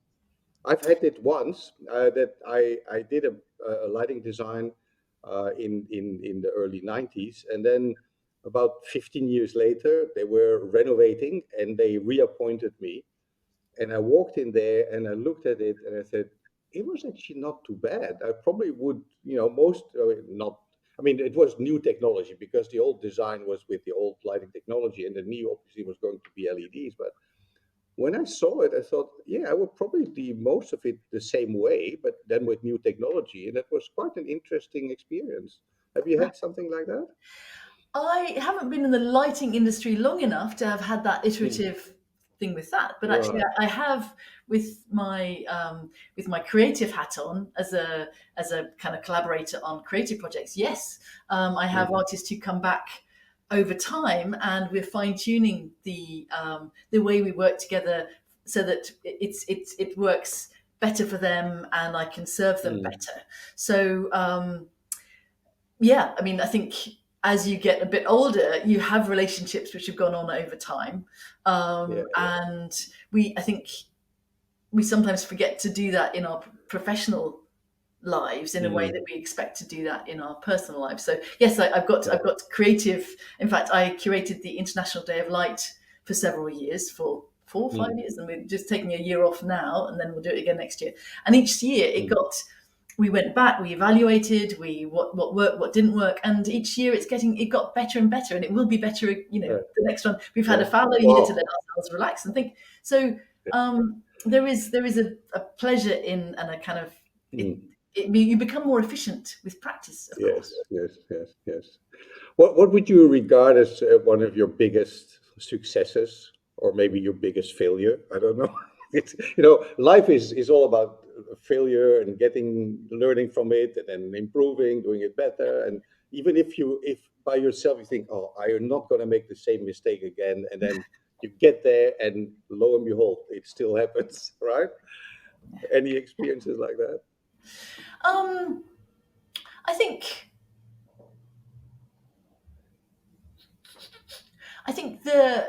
I've had it once that I did a lighting design in the early 90s, and then about 15 years later, they were renovating and they reappointed me. And I walked in there and I looked at it and I said, it was actually not too bad. I probably would, most not. I mean, it was new technology because the old design was with the old lighting technology, and the new obviously was going to be LEDs. But when I saw it, I thought, yeah, I would probably do most of it the same way, but then with new technology. And that was quite an interesting experience. Have you had something like that? I haven't been in the lighting industry long enough to have had that Hmm. iterative thing with that, but actually, Right. I have with my creative hat on as a kind of collaborator on creative projects. Yes, I have Hmm. artists who come back over time, and we're fine tuning the way we work together so that it works better for them, and I can serve them Hmm. better. So. Yeah, I mean, I think as you get a bit older, you have relationships which have gone on over time, Yeah, yeah. and I think we sometimes forget to do that in our professional lives in a way that Hmm. we expect to do that in our personal lives. So yes, Yeah. I've got creative. In fact, I curated the International Day of Light for several years, for 4 or 5 years, and we're just taking a year off now, and then we'll do it again next year. And each year Hmm. we went back, we evaluated, what worked, what didn't work, and each year it got better and better, and it will be better. Yeah. The next one we've had a Yeah. fallow year to let Wow. ourselves relax and think. So there is a pleasure in and a kind of it, Hmm. you become more efficient with practice, of course. Yes, yes, yes, yes. What would you regard as one of your biggest successes, or maybe your biggest failure? I don't know. It's, life is all about failure and learning from it, and then improving, doing it better. And even if by yourself you think, oh, I am not going to make the same mistake again, and then you get there, and lo and behold, it still happens, right? Any experiences like that? Um, I think I think the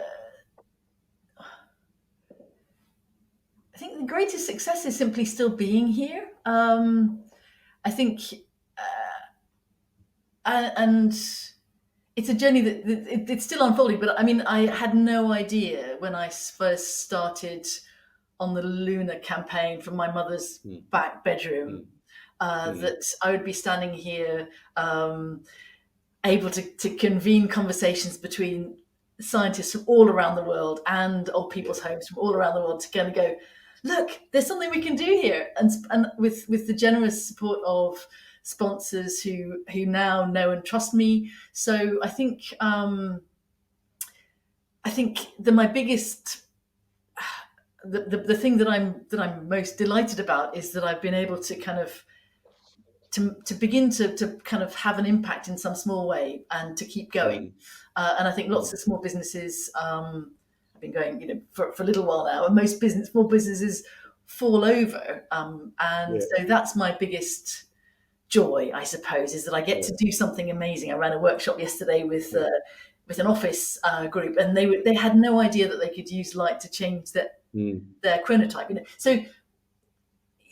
greatest success is simply still being here. I think, and it's a journey it's still unfolding. But I mean, I had no idea when I first started on the lunar campaign from my mother's Mm, back bedroom mm, mm, that I would be standing here, able to convene conversations between scientists from all around the world and old yeah. people's homes from all around the world to kind of go, look, there's something we can do here, and with the generous support of sponsors who now know and trust me. So I think my biggest the thing that I'm most delighted about is that I've been able to kind of to begin to kind of have an impact in some small way and to keep going. Mm, And I think lots mm, of small businesses have been going, for a little while now, and most small businesses fall over. And yeah, so that's my biggest joy, I suppose, is that I get yeah, to do something amazing. I ran a workshop yesterday yeah. with an office group, and they had no idea that they could use light to change Mm, their chronotype. So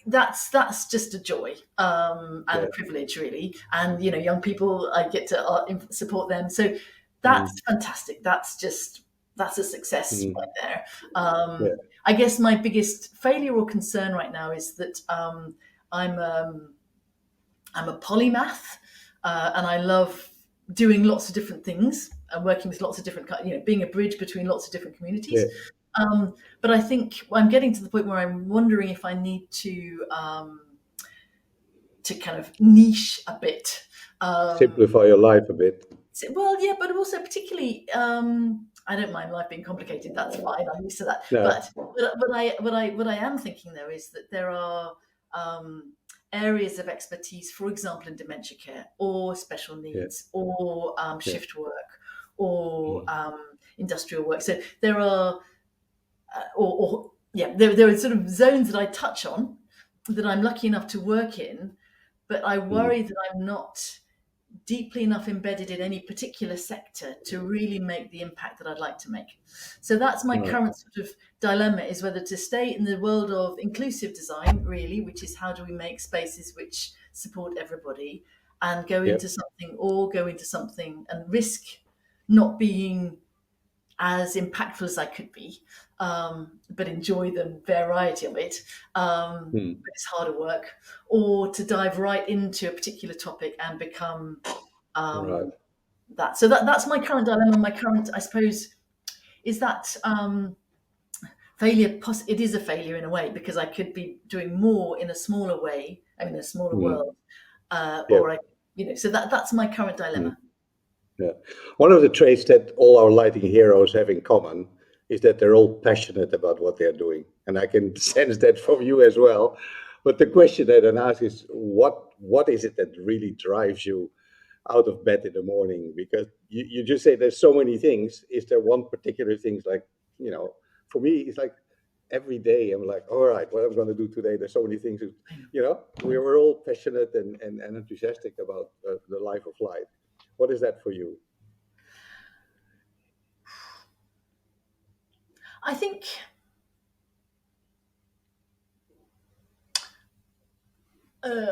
that's just a joy and a yeah. privilege, really. And young people, I get to support them. So that's Mm, fantastic. That's a success right mm, there. yeah, I guess my biggest failure or concern right now is that I'm I'm a polymath, and I love doing lots of different things and working with lots of different, being a bridge between lots of different yeah. communities. But I think I'm getting to the point where I'm wondering if I need to kind of niche a bit. Um, Simplify your life a bit. well, yeah, but also particularly, I don't mind life being complicated. That's fine. I'm used to that. No, What I am thinking though is that there are um, areas of expertise, for example, in dementia care or special yeah, needs or yeah. shift work or Mm, industrial work. So there are, or yeah, there are sort of zones that I touch on that I'm lucky enough to work in, but I mm, worry that I'm not deeply enough embedded in any particular sector to really make the impact that I'd like to make. So that's my right. current sort of dilemma, is whether to stay in the world of inclusive design, really, which is how do we make spaces which support everybody, and go into Yep. something, or go into something and risk not being as impactful as I could be, but enjoy the variety of it. Mm, But it's harder work, or to dive right into a particular topic and become right. um, that. So that's my current dilemma. My current, I suppose, is that failure. It is a failure in a way, because I could be doing more in a smaller way, I mean, a smaller Mm, world, or yep. I, so that's my current Mm. dilemma. Yeah. One of the traits that all our lighting heroes have in common is that they're all passionate about what they're doing. And I can sense that from you as well. But the question that I ask is what is it that really drives you out of bed in the morning? Because you just say there's so many things. Is there one particular thing like, for me, it's like every day I'm like, all right, what I'm going to do today? There's so many things. We're all passionate and enthusiastic about the life of light. What is that for you? I think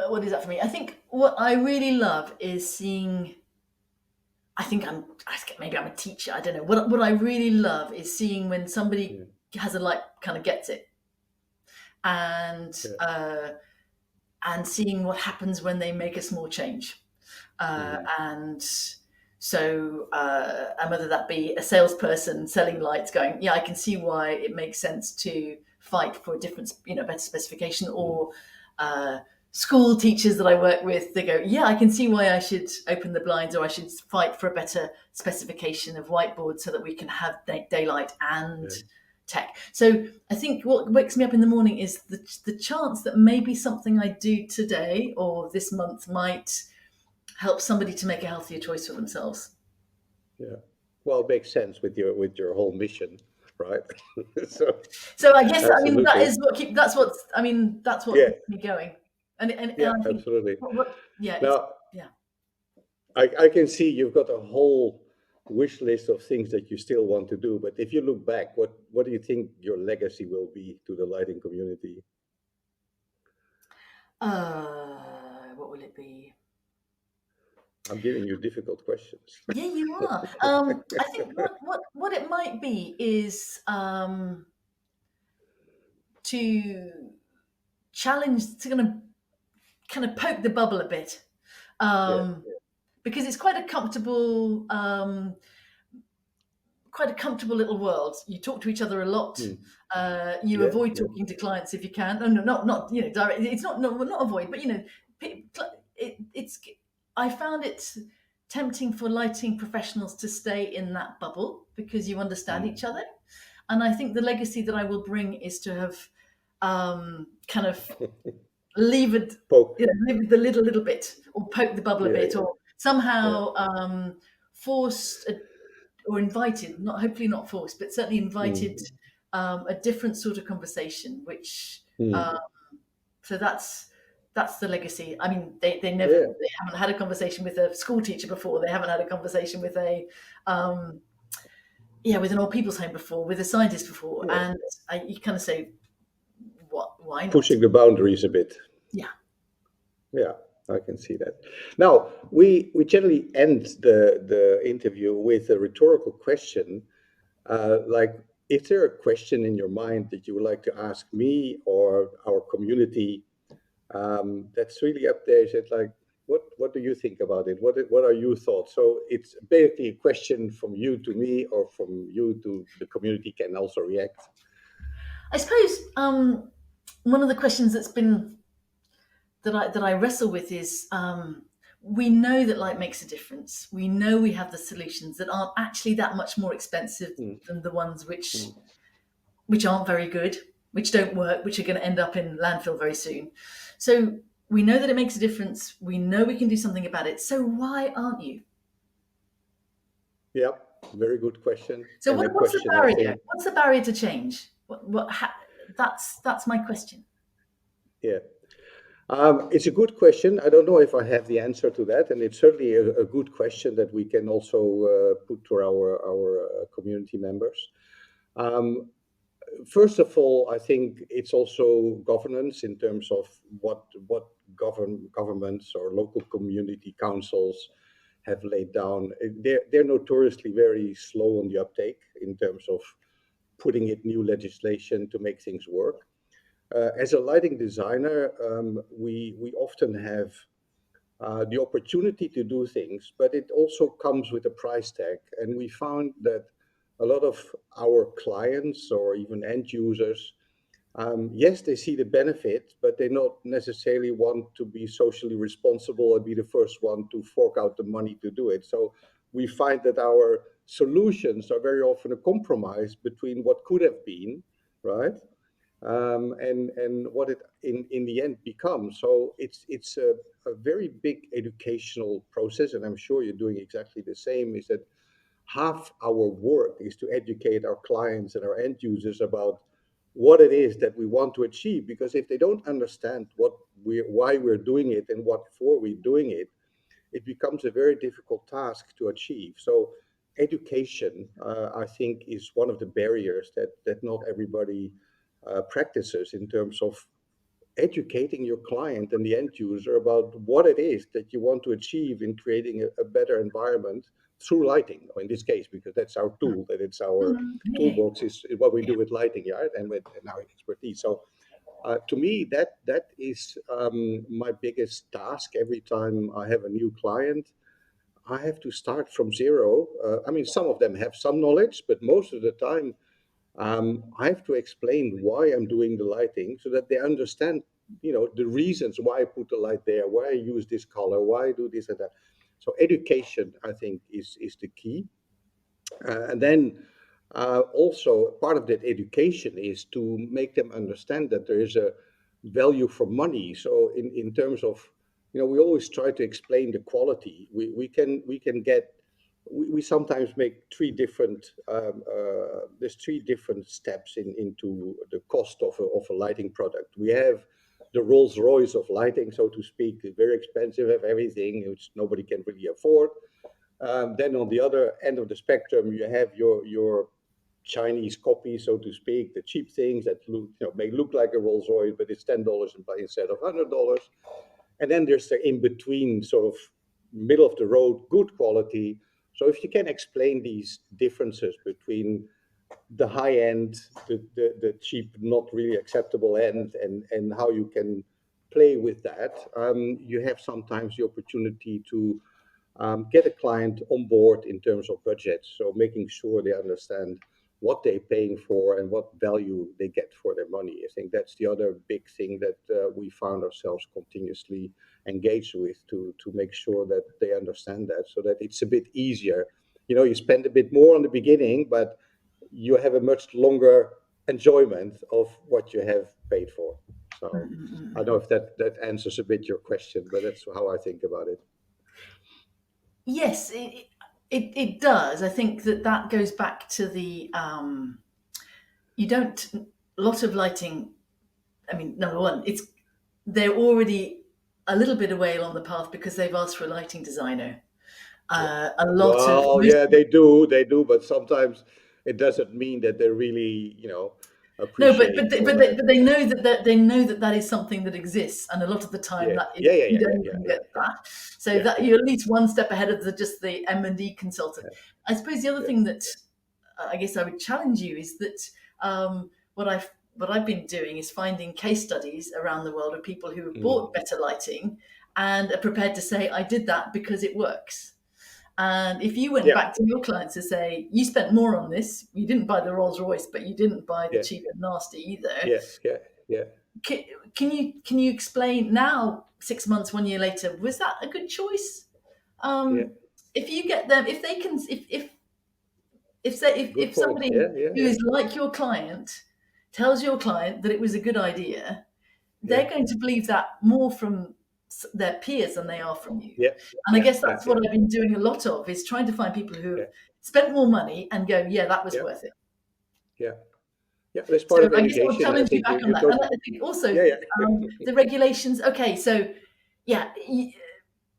what is that for me? I think what I really love is seeing. Maybe I'm a teacher. I don't know. What I really love is seeing when somebody Yeah, has a light, kind of gets it, and yeah, seeing what happens when they make a small change. And so, and whether that be a salesperson selling lights, going, yeah, I can see why it makes sense to fight for a different, better specification, mm, or school teachers that I work with, they go, yeah, I can see why I should open the blinds, or I should fight for a better specification of whiteboard so that we can have daylight and yeah, tech. So I think what wakes me up in the morning is the chance that maybe something I do today or this month might help somebody to make a healthier choice for themselves. yeah. Well, it makes sense with your whole mission, right? So So I guess, I mean, that absolutely. is what keep that's what Yeah, keeps me going. And yeah, I think absolutely. yeah, it's Now, yeah. I can see you've got a whole wish list of things that you still want to do, but if you look back, what do you think your legacy will be to the lighting community? What will it be? I'm giving you difficult questions. Yeah, you are. I think what it might be is to challenge, to kind of poke the bubble a bit, Yeah. um, because it's quite a comfortable little world. You talk to each other a lot. Mm. You Yeah, avoid yeah. talking to clients if you can. No, no, not direct. It's not avoid, but it's. I found it tempting for lighting professionals to stay in that bubble because you understand Mm. each other, and I think the legacy that I will bring is to have kind of levered, Poke. levered the lid a little bit, or poke the bubble a Yeah, bit, yeah, or yeah. somehow forced or invited, not hopefully not forced, but certainly invited Mm. a different sort of conversation. Which Mm. so that's the legacy. I mean, Yeah, they haven't had a conversation with a school teacher before. They haven't had a conversation with a um, with an old people's home before, with a scientist before, yeah. and you kind of say, what? Why not? Pushing the boundaries a bit. Yeah. Yeah, I can see that. Now, we generally end the interview with a rhetorical question, like, is there a question in your mind that you would like to ask me or our community? That's really up there. Is it like, what do you think about it? What are your thoughts? So it's basically a question from you to me, or from you to the community can also react. I suppose one of the questions that I wrestle with is, we know that light makes a difference. We know we have the solutions that aren't actually that much more expensive Mm, than the ones mm. which aren't very good, which don't work, which are going to end up in landfill very soon. So we know that it makes a difference. We know we can do something about it. So why aren't you? Yeah, very good question. So And a what's the question I barrier? think, What's the barrier to change? That's my question. yeah. It's a good question. I don't know if I have the answer to that, and it's certainly a good question that we can also put to our community members. Um, First of all, I think it's also governance in terms of what governments or local community councils have laid down. They're notoriously very slow on the uptake in terms of putting in new legislation to make things work. As a lighting designer, we often have the opportunity to do things, but it also comes with a price tag. And we found that a lot of our clients or even end users, yes, they see the benefit, but they not necessarily want to be socially responsible and be the first one to fork out the money to do it. So we find that our solutions are very often a compromise between what could have been, right? And what it in the end becomes. So it's a very big educational process, and I'm sure you're doing exactly the same. Is that half our work is to educate our clients and our end users about what it is that we want to achieve. Because if they don't understand why we're doing it and what for we're doing it, it becomes a very difficult task to achieve. So education, I think, is one of the barriers that not everybody practices in terms of educating your client and the end user about what it is that you want to achieve in creating a better environment through lighting, or in this case, because that's our tool, that it's our Yeah. toolbox is what we do with lighting, yeah, and with and our expertise. So to me, that is my biggest task every time I have a new client. I have to start from zero. I mean, some of them have some knowledge, but most of the time, I have to explain why I'm doing the lighting so that they understand, the reasons why I put the light there, why I use this color, why I do this and that. So education, I think, is the key. And then also part of that education is to make them understand that there is a value for money. So in terms of, we always try to explain the quality. We can get, we sometimes make three different, there's three different steps into the cost of a lighting product. We have the Rolls Royce of lighting, so to speak, very expensive, have everything which nobody can really afford. Then on the other end of the spectrum, you have your Chinese copy, so to speak, the cheap things that may look like a Rolls Royce, but it's $10 instead of $100. And then there's the in between, sort of middle of the road, good quality. So if you can explain these differences between the high end, the cheap, not really acceptable end, and how you can play with that, you have sometimes the opportunity to get a client on board in terms of budget. So making sure they understand what they're paying for and what value they get for their money. I think that's the other big thing that we found ourselves continuously engaged with to make sure that they understand that, so that it's a bit easier. You spend a bit more on the beginning, but you have a much longer enjoyment of what you have paid for. So I don't know if that answers a bit your question, but that's how I think about it. Yes, it does. I think that goes back to the you don't a lot of lighting. I mean, number one, they're already a little bit away along the path because they've asked for a lighting designer. Yeah. A lot of Well, most yeah, they do, but sometimes it doesn't mean that they really, no, but appreciate or but they know they know that is something that exists, and a lot of the time yeah, that is yeah, yeah, you yeah, don't yeah, even yeah, get that. So yeah, that yeah, you're at least one step ahead of just the M&D consultant. yeah, I suppose the other yeah, thing that I guess I would challenge you is that what I've been doing is finding case studies around the world of people who have mm, bought better lighting and are prepared to say, I did that because it works. And if you went yeah, back to your clients to say, you spent more on this, you didn't buy the Rolls Royce, but you didn't buy the yeah, cheap and nasty either. yeah, yeah, yeah, Can, can you explain now, 6 months, 1 year later, was that a good choice? yeah. If you get them, if they can, Good if point. somebody Yeah, yeah, who yeah, is like your client tells your client that it was a good idea, yeah, they're going to believe that more from their peers than they are from you. yeah, And I yeah, guess yeah, that's yeah, what I've been doing a lot of, is trying to find people who have yeah, spent more money and go, yeah, that was yeah, worth it. yeah. Yeah, that's part So of I guess I'll education. I challenge you think back on you're that. And I totally. think also Yeah, yeah, the regulations. Okay, so yeah,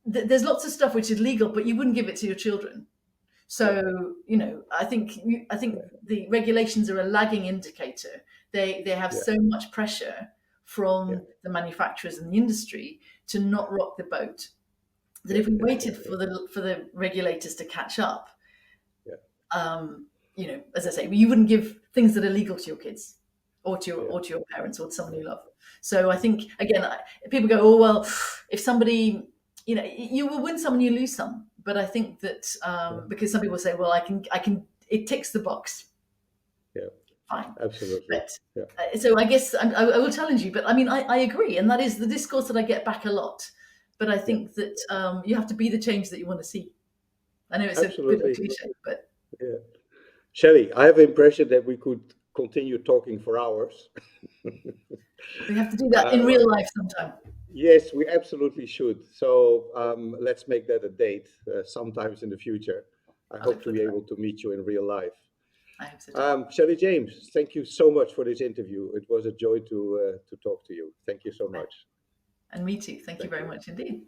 there's lots of stuff which is legal, but you wouldn't give it to your children. yeah, So I think yeah, the regulations are a lagging indicator. They have yeah, so much pressure yeah, from the manufacturers and the industry to not rock the boat that yeah, if we yeah, waited for the regulators to catch up, yeah, as I say, you wouldn't give things that are legal to your kids or to your yeah, parents or to someone yeah, you love. So I think again, people go, oh well, if somebody, you will win some and you lose some. But I think that yeah, because some people say, well, I can, it ticks the box, yeah, fine. absolutely. But Yeah, so I guess I will challenge you. But I mean, I agree, and that is the discourse that I get back a lot. But I yeah, think that you have to be the change that you want to see. I know it's a bit of a absolutely. cliche, but Yeah. Shelley, I have the impression that we could continue talking for hours. we have to do that in Uh, real life sometime. yes, we absolutely should. So let's make that a date sometimes in the future. I I look hope to forward be to that. able to meet you in real life. I hope so too. Shelley James, thank you so much for this interview. It was a joy to talk to you. Thank you so much. And me too. Thank you Thank very you. much indeed.